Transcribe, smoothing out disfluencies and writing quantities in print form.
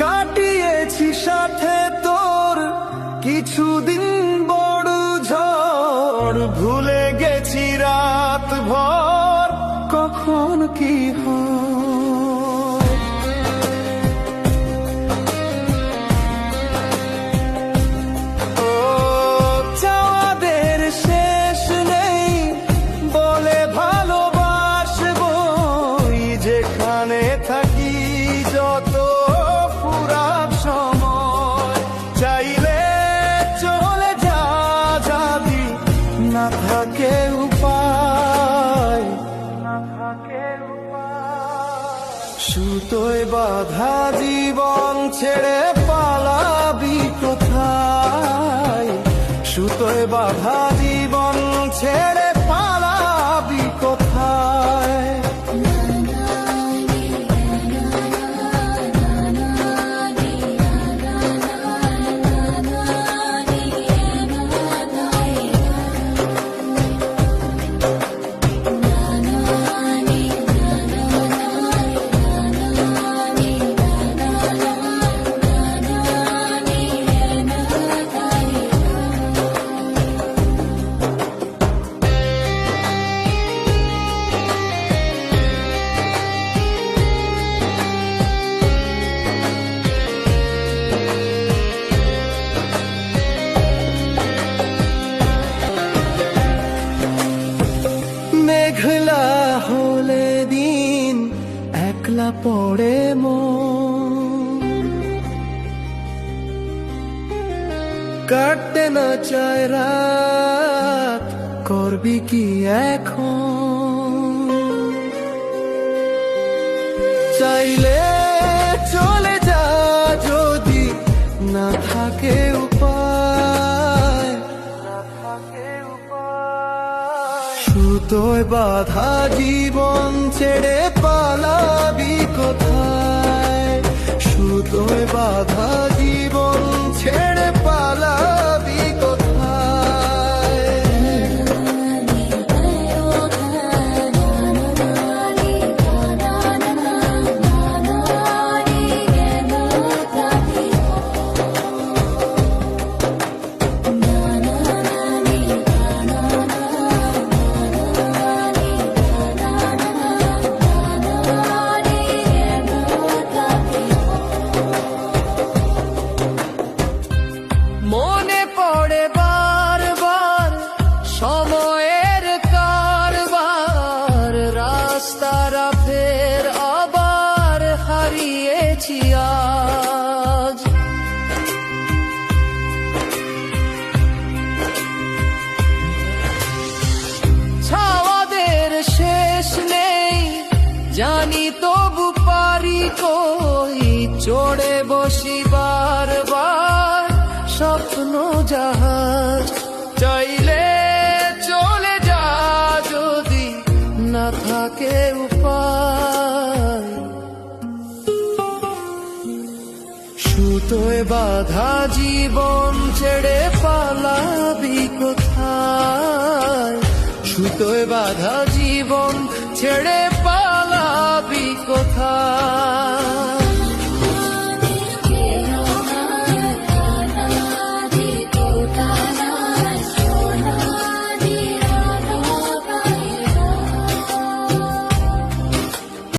কাটিয়েছি সাথে তোর কিছুদিন বড় ঝড়, ভুলে গেছি রাত ভর কখন কি হয়। ও চাওয়াদের শেষ নেই বলে ভালোবাসবো, যেখানে থাকি যত পুরান সময়, চাইলে চলে যা যাবি, না থাকে উপায়, সুতোয় বাঁধা জীবন ছেড়ে পালাবি কোথায়, সুতোয় বাঁধা জীবন ছেড়ে পালাবি কোথায়। মেঘলা হলে দিন একলা পড়ে মন, কাটতে না চায় রাত, করবি কি এখন, চাইলে চলে যা যদি না থাকে উপায়, সুতোয় বাঁধা জীবন ছেড়ে পালাবি কোথায়, সুতোয় বাঁধা জীবন ছেড়ে পালাবি কোথায়। মনে পড়ে বারবার সময়ের কারবার, রাস্তারা ফের আবার হারিয়েছি আজ, ছাওয়াদের শেষ নেই জানি তবু পারি কই, চড়ে বসি বারবার স্বপ্ন জাহাজ, চাইলে চলে যা যদি না থাকে উপায়, সুতোয় বাঁধা জীবন ছেড়ে পালাবি কোথায়, সুতোয় বাঁধা জীবন ছেড়ে পালাবি কোথায়।